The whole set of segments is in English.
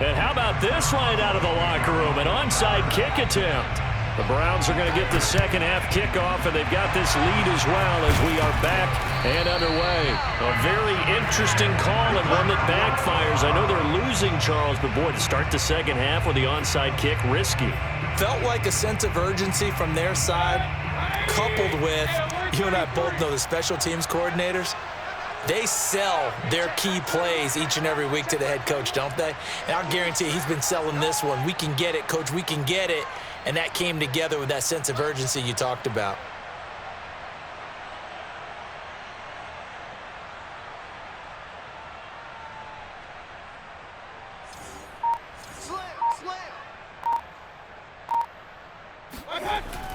And how about this line out of the locker room? An onside kick attempt. The Browns are going to get the second half kickoff, and they've got this lead as well as we are back and underway. A very interesting call and one that backfires. I know they're losing, Charles, but boy, to start the second half with the onside kick, risky. Felt like a sense of urgency from their side, coupled with, you and I both know the special teams coordinators, they sell their key plays each and every week to the head coach, don't they? And I'll guarantee he's been selling this one. We can get it, coach, we can get it. And that came together with that sense of urgency you talked about.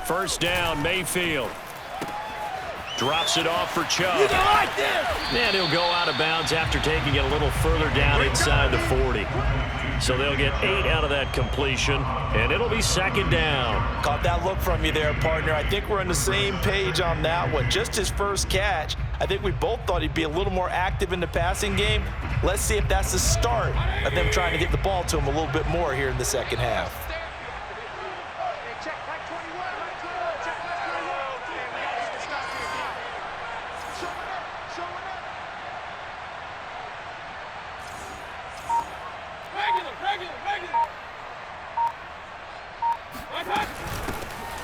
First down, Mayfield. Drops it off for Chubb. You don't like this! And he'll go out of bounds after taking it a little further down inside the 40. So they'll get 8 out of that completion, and it'll be second down. Caught that look from you there, partner. I think we're on the same page on that one. Just his first catch, I think we both thought he'd be a little more active in the passing game. Let's see if that's the start of them trying to get the ball to him a little bit more here in the second half.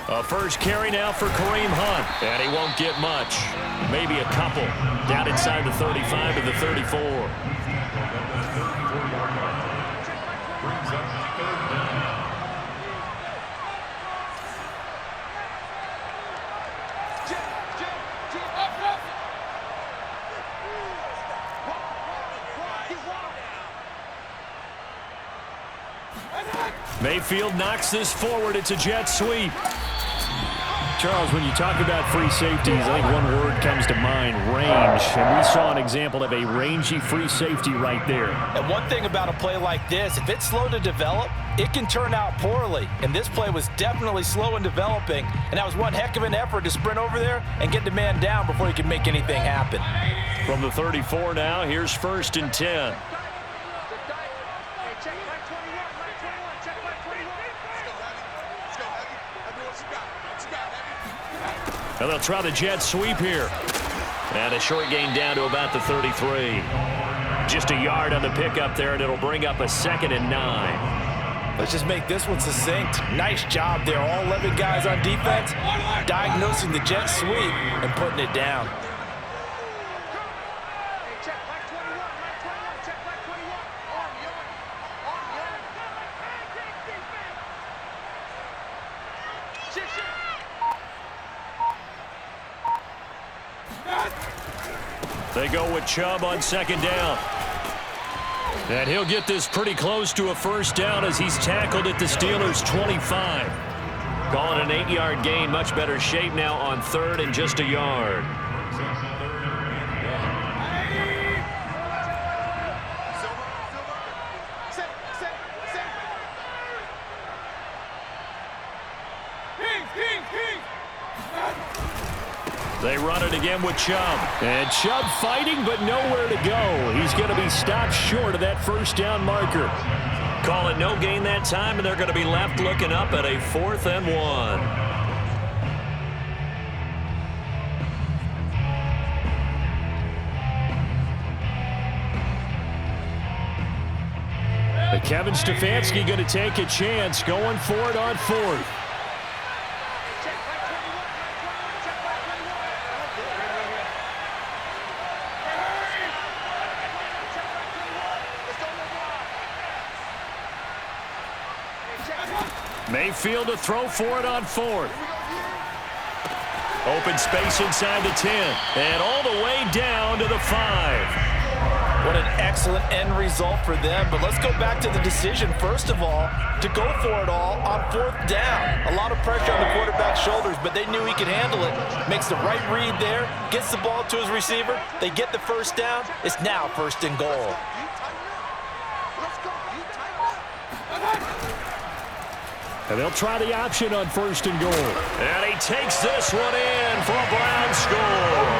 A first carry now for Kareem Hunt, and he won't get much. Maybe a couple. Down inside the 35 to the 34. Mayfield knocks this forward. It's a jet sweep. Charles, when you talk about free safeties, I think one word comes to mind, range. And we saw an example of a rangy free safety right there. And one thing about a play like this, if it's slow to develop, it can turn out poorly. And this play was definitely slow in developing. And that was one heck of an effort to sprint over there and get the man down before he could make anything happen. From the 34 now, here's first and 10. And they'll try the jet sweep here. And a short gain down to about the 33. Just a yard on the pickup there, and it'll bring up a 2nd and 9. Let's just make this one succinct. Nice job there. All 11 guys on defense diagnosing the jet sweep and putting it down. They go with Chubb on second down. And he'll get this pretty close to a first down as he's tackled at the Steelers' 25. Calling an 8-yard gain. Much better shape now on third and just a yard. They run it again with Chubb. And Chubb fighting, but nowhere to go. He's going to be stopped short of that first down marker. Call it no gain that time, and they're going to be left looking up at a 4th and 1. But Kevin Stefanski going to take a chance going for it on 4th. Mayfield to throw for it on 4th. Open space inside the 10. And all the way down to the 5. What an excellent end result for them. But let's go back to the decision, first of all, to go for it all on 4th down. A lot of pressure on the quarterback's shoulders, but they knew he could handle it. Makes the right read there, gets the ball to his receiver. They get the first down. It's now 1st and goal. And they'll try the option on 1st and goal. And he takes this one in for a Brown score.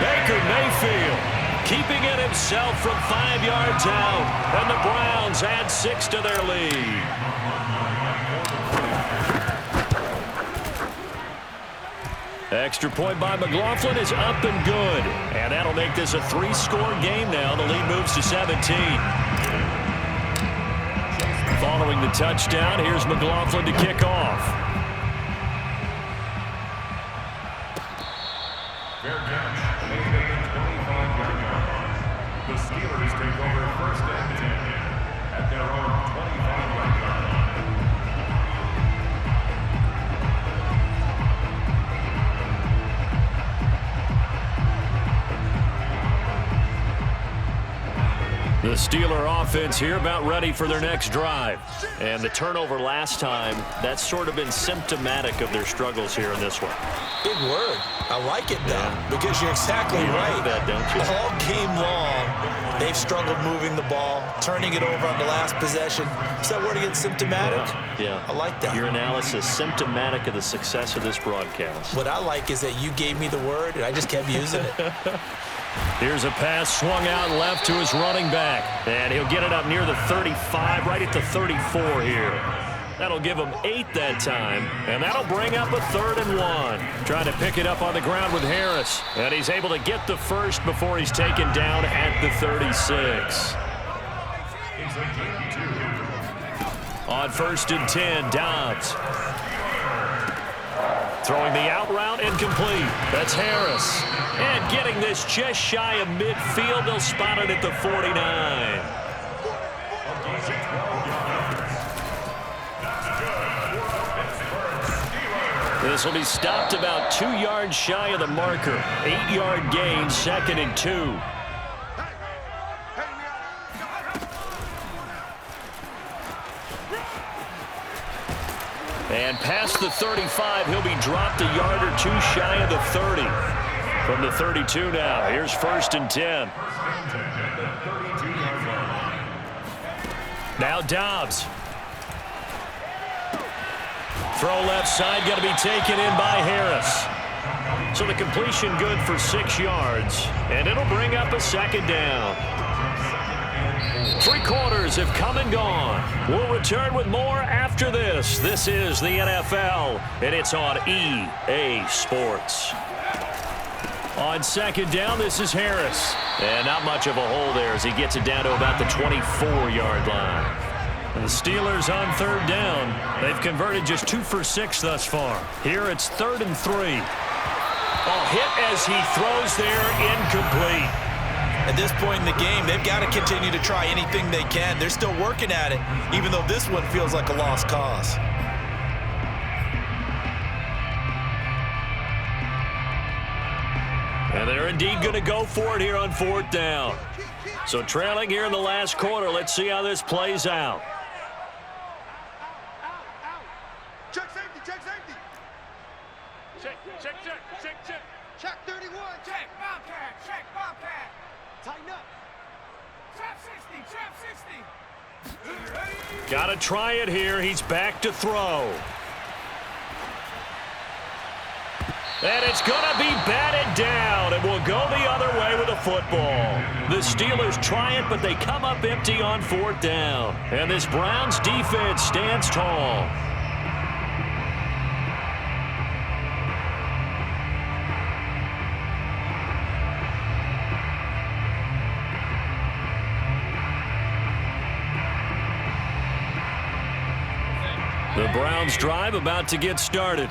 Baker Mayfield. keeping it himself from 5 yards out. And the Browns add 6 to their lead. Extra point by McLaughlin is up and good. And that'll make this a 3-score game now. The lead moves to 17. Following the touchdown, here's McLaughlin to kick off. Fair catch. Made at the 25-yard line. The Steelers take over first and 10 at their own 25-yard line. The Steeler offense here about ready for their next drive. And the turnover last time, that's sort of been symptomatic of their struggles here in this one. Big word. I like it, though, because you're exactly right. Like that, don't you? All game long, they've struggled moving the ball, turning it over on the last possession. Is that word again, symptomatic? Yeah. I like that. Your analysis, symptomatic of the success of this broadcast. What I like is that you gave me the word, and I just kept using it. Here's a pass swung out left to his running back. And he'll get it up near the 35, right at the 34 here. That'll give him 8 that time. And that'll bring up a 3rd and 1. Trying to pick it up on the ground with Harris. And he's able to get the first before he's taken down at the 36. On 1st and 10, Dobbs. Throwing the out route incomplete. That's Harris. And getting this just shy of midfield. They'll spot it at the 49. This will be stopped about 2 yards shy of the marker. 8-yard gain, 2nd and 2. And past the 35, he'll be dropped a yard or 2 shy of the 30. From the 32 now, here's 1st and 10. Now Dobbs. Throw left side, going to be taken in by Harris. So the completion good for 6 yards, and it'll bring up a 2nd down. 3 quarters have come and gone. We'll return with more after this. This is the NFL, and it's on EA Sports. On 2nd down, this is Harris. And not much of a hole there as he gets it down to about the 24-yard line. And the Steelers on 3rd down. They've converted just 2 for 6 thus far. Here it's 3rd and 3. A hit as he throws there, incomplete. At this point in the game, they've got to continue to try anything they can. They're still working at it, even though this one feels like a lost cause. And they're indeed going to go for it here on 4th down. So trailing here in the last quarter, let's see how this plays out. Check safety, check safety. Check 31. Check Bobcat. Tighten up. Trap 60. Got to try it here. He's back to throw. And it's going to be batted down, and we'll go the other way with the football. The Steelers try it, but they come up empty on 4th down. And this Browns defense stands tall. The Browns drive about to get started.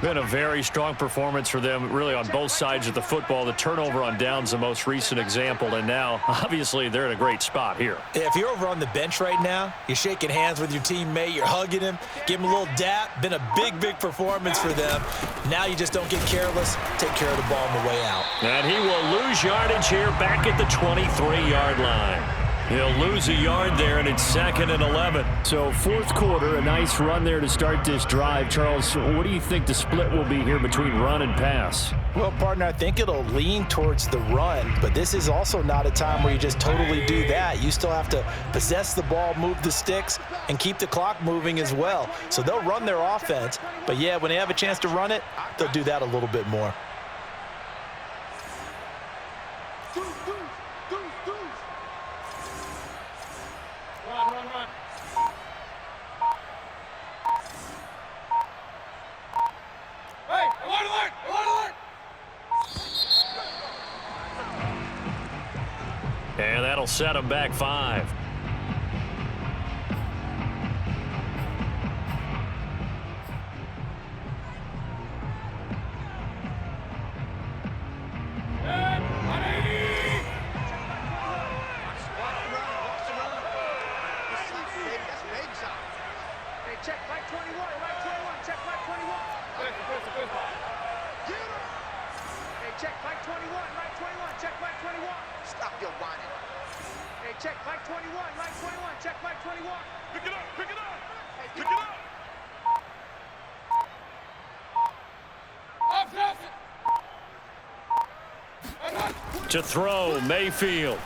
Been a very strong performance for them, really, on both sides of the football. The turnover on downs, the most recent example, and now, obviously, they're in a great spot here. Yeah, if you're over on the bench right now, you're shaking hands with your teammate, you're hugging him, give him a little dap. Been a big, big performance for them. Now you just don't get careless. Take care of the ball on the way out. And he will lose yardage here back at the 23-yard line. He'll lose a yard there, and it's 2nd and 11. So 4th quarter, a nice run there to start this drive. Charles, what do you think the split will be here between run and pass? Well, partner, I think it'll lean towards the run, but this is also not a time where you just totally do that. You still have to possess the ball, move the sticks, and keep the clock moving as well. So they'll run their offense, but yeah, when they have a chance to run it, they'll do that a little bit more. And that'll set them back 5. Check right 21, right 21, check right 21. Hey, check right 21, right 21, check right 21. Stop your whining. Hey, check right 21, right 21, check right 21. Pick it up, pick it up, Hey, pick it up. To throw, Mayfield.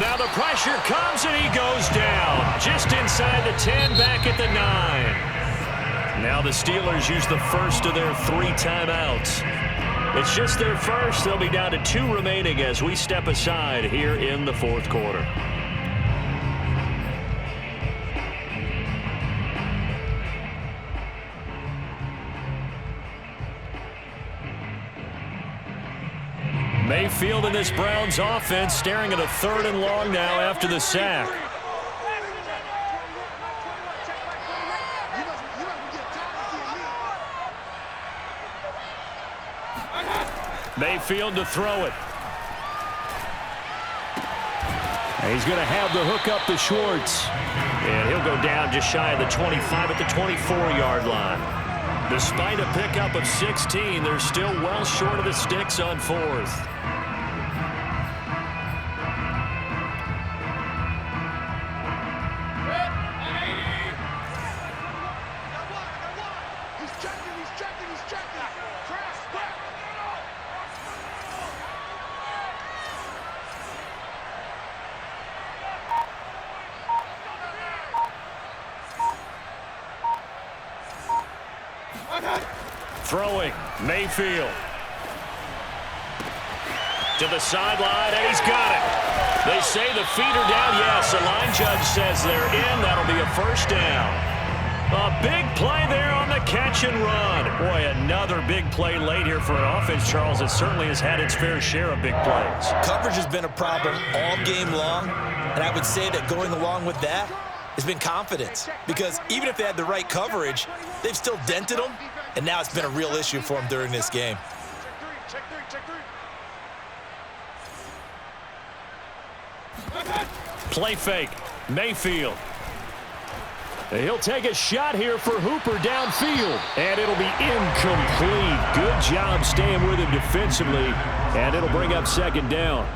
Now the pressure comes and he goes down. Just inside the 10, back at the 9. Now the Steelers use the first of their 3 timeouts. It's just their first. They'll be down to 2 remaining as we step aside here in the 4th quarter. Mayfield in this Browns offense staring at a 3rd and long now after the sack. Mayfield to throw it. And he's going to have the hook up to Schwartz. And he'll go down just shy of the 25 at the 24-yard line. Despite a pickup of 16, they're still well short of the sticks on 4th. Throwing, Mayfield. To the sideline, and he's got it. They say the feet are down. Yes, the line judge says they're in. That'll be a first down. A big play there on the catch and run. Boy, another big play late here for an offense, Charles, that certainly has had its fair share of big plays. Coverage has been a problem all game long, and I would say that going along with that has been confidence. Because even if they had the right coverage, they've still dented them, and now it's been a real issue for them during this game. Check three. Play fake, Mayfield. He'll take a shot here for Hooper downfield, and it'll be incomplete. Good job staying with him defensively, and it'll bring up 2nd down.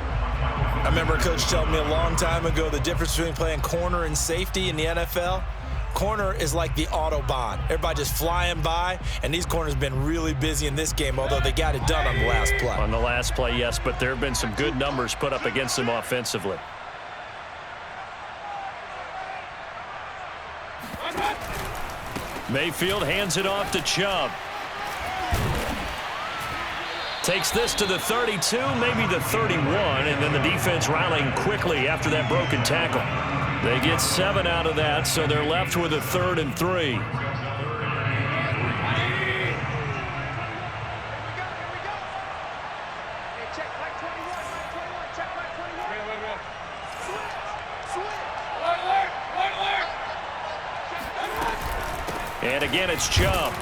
I remember a coach telling me a long time ago the difference between playing corner and safety in the NFL. Corner is like the Autobahn. Everybody just flying by, and these corners have been really busy in this game, although they got it done on the last play. On the last play, yes, but there have been some good numbers put up against them offensively. Mayfield hands it off to Chubb. Takes this to the 32, maybe the 31, and then the defense rallying quickly after that broken tackle. They get 7 out of that, so they're left with a 3rd and 3. And again, it's Chubb.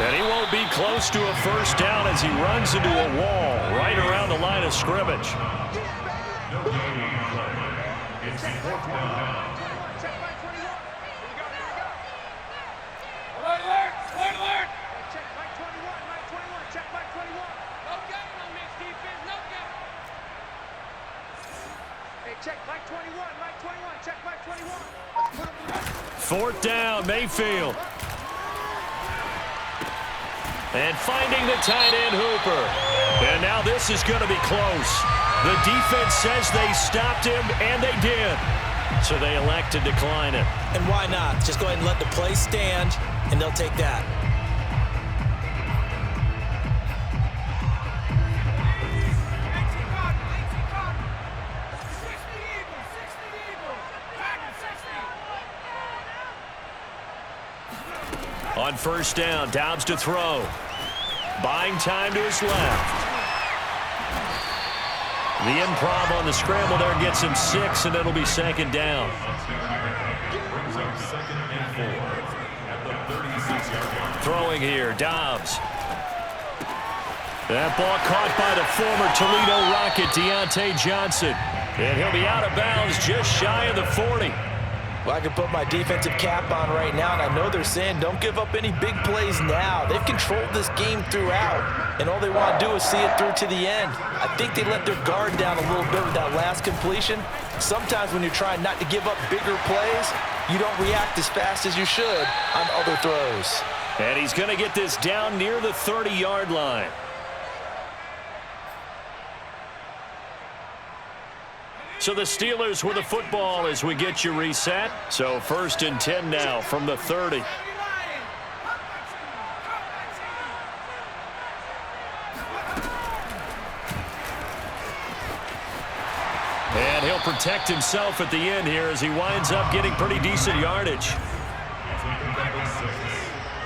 And he won't be close to a first down as he runs into a wall right around the line of scrimmage. It's 4th down. Check right 21, right 21, check right 21. 4th down, Mayfield. And finding the tight end, Hooper. And now this is going to be close. The defense says they stopped him, and they did. So they elect to decline it. And why not? Just go ahead and let the play stand, and they'll take that. On 1st down, Dobbs to throw. Buying time to his left. The improv on the scramble there gets him 6, and it'll be second down. Brings up 2nd and 4 at the 36-yard line. Throwing here, Dobbs. That ball caught by the former Toledo Rocket, Deontay Johnson. And he'll be out of bounds just shy of the 40. Well, I can put my defensive cap on right now, and I know they're saying don't give up any big plays now. They've controlled this game throughout, and all they want to do is see it through to the end. I think they let their guard down a little bit with that last completion. Sometimes when you're trying not to give up bigger plays, you don't react as fast as you should on other throws. And he's going to get this down near the 30-yard line. So the Steelers with the football as we get you reset. So 1st and 10 now from the 30. And he'll protect himself at the end here as he winds up getting pretty decent yardage.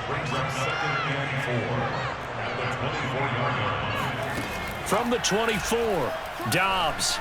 Brings up 2nd and 4 at the 24-yard line. From the 24, Dobbs.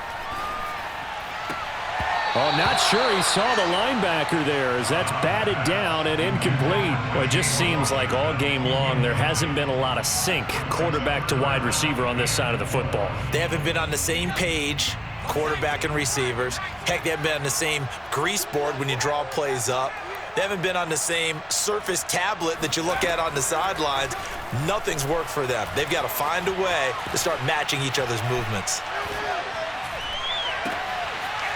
Oh, not sure he saw the linebacker there as that's batted down and incomplete. Well, it just seems like all game long there hasn't been a lot of sync quarterback to wide receiver on this side of the football. They haven't been on the same page, quarterback and receivers. Heck, they haven't been on the same grease board when you draw plays up. They haven't been on the same Surface tablet that you look at on the sidelines. Nothing's worked for them. They've got to find a way to start matching each other's movements.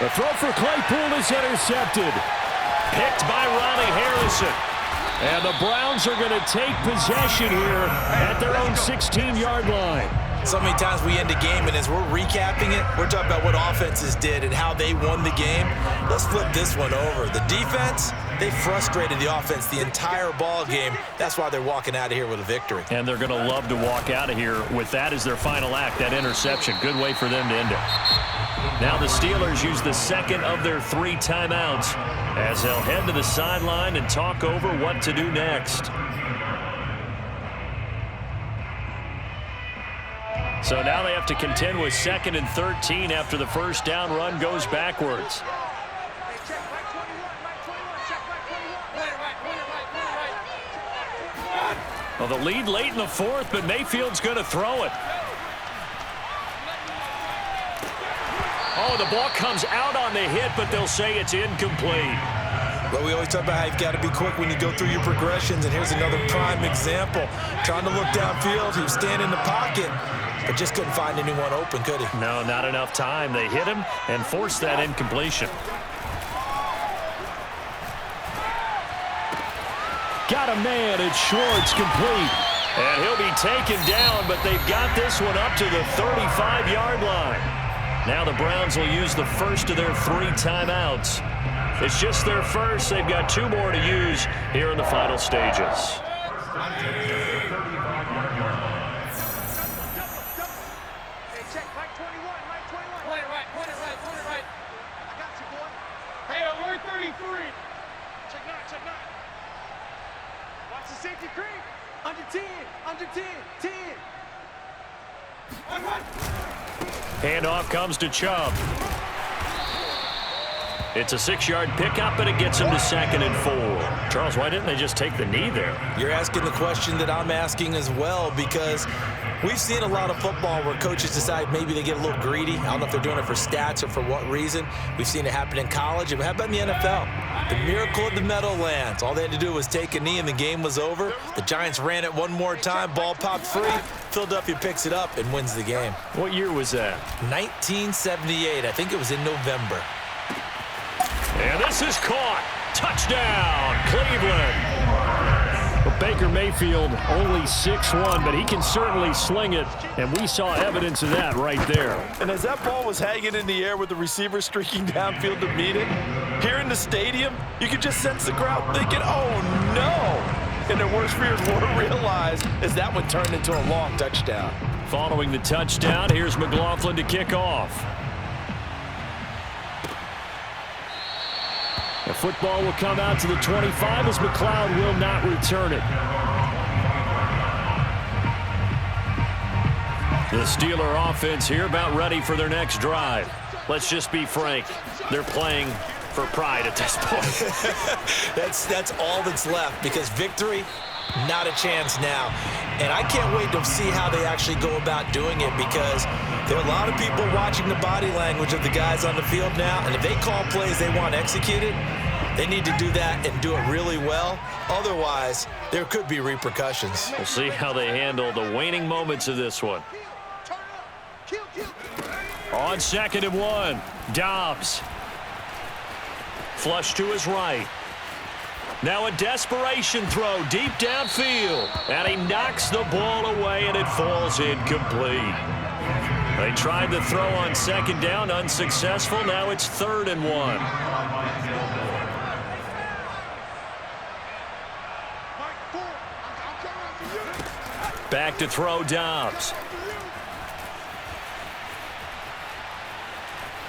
The throw for Claypool is intercepted. Picked by Ronnie Harrison. And the Browns are going to take possession here at their own 16-yard line. So many times we end a game, and as we're recapping it, we're talking about what offenses did and how they won the game. Let's flip this one over. The defense, they frustrated the offense the entire ball game. That's why they're walking out of here with a victory. And they're going to love to walk out of here with that as their final act, that interception. Good way for them to end it. Now the Steelers use the second of their 3 timeouts as they'll head to the sideline and talk over what to do next. So now they have to contend with 2nd and 13 after the first down run goes backwards. Hey, check right 21, right 21, check right 21. Well, the lead late in the 4th, but Mayfield's going to throw it. Oh, the ball comes out on the hit, but they'll say it's incomplete. Well, we always talk about how you've got to be quick when you go through your progressions, and here's another prime example. Trying to look downfield, he was standing in the pocket, but just couldn't find anyone open, could he? No, not enough time. They hit him and forced that incompletion. Got a man, it's Schwartz, complete. And he'll be taken down, but they've got this one up to the 35-yard line. Now the Browns will use the first of their 3 timeouts. It's just their first. They've got 2 more to use here in the final stages. Hey, check right 21, right 21. Point it right, point it right, point it right. I got you, boy. Hey, alert 33. Check 9, check 9. Watch the safety creep. Under 10, under 10, 10. Run. Handoff comes to Chubb. It's a 6-yard pickup, and it gets him to 2nd and 4. Charles, why didn't they just take the knee there? You're asking the question that I'm asking as well, because we've seen a lot of football where coaches decide maybe they get a little greedy. I don't know if they're doing it for stats or for what reason. We've seen it happen in college. But how about in the NFL? The miracle of the Meadowlands. All they had to do was take a knee, and the game was over. The Giants ran it one more time. Ball popped free. Philadelphia picks it up and wins the game. What year was that? 1978. I think it was in November. And this is caught. Touchdown, Cleveland. Well, Baker Mayfield only 6'1", but he can certainly sling it, and we saw evidence of that right there. And as that ball was hanging in the air with the receiver streaking downfield to meet it, here in the stadium, you could just sense the crowd thinking, oh, no. And their worst fears were realized as that one turned into a long touchdown. Following the touchdown, here's McLaughlin to kick off. The football will come out to the 25 as McLeod will not return it. The Steeler offense here about ready for their next drive. Let's just be frank. They're playing for pride at this point. That's all that's left, because victory, not a chance now. And I can't wait to see how they actually go about doing it, because there are a lot of people watching the body language of the guys on the field now, and if they call plays they want executed, they need to do that and do it really well. Otherwise, there could be repercussions. We'll see how they handle the waning moments of this one. On 2nd and 1, Dobbs. Flush to his right. Now a desperation throw deep downfield. And he knocks the ball away, and it falls incomplete. They tried the throw on 2nd down, unsuccessful. Now it's 3rd and 1. Back to throw, Dobbs.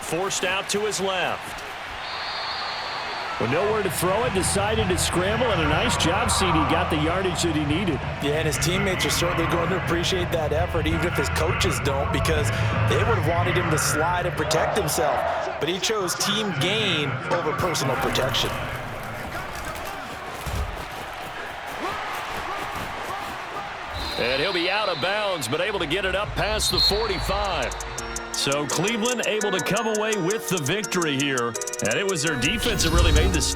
Forced out to his left. With nowhere to throw it, decided to scramble, and a nice job, CD. Got the yardage that he needed. Yeah, and his teammates are certainly going to appreciate that effort, even if his coaches don't, because they would have wanted him to slide and protect himself. But he chose team gain over personal protection. And he'll be out of bounds, but able to get it up past the 45. So Cleveland able to come away with the victory here. And it was their defense that really made the statement.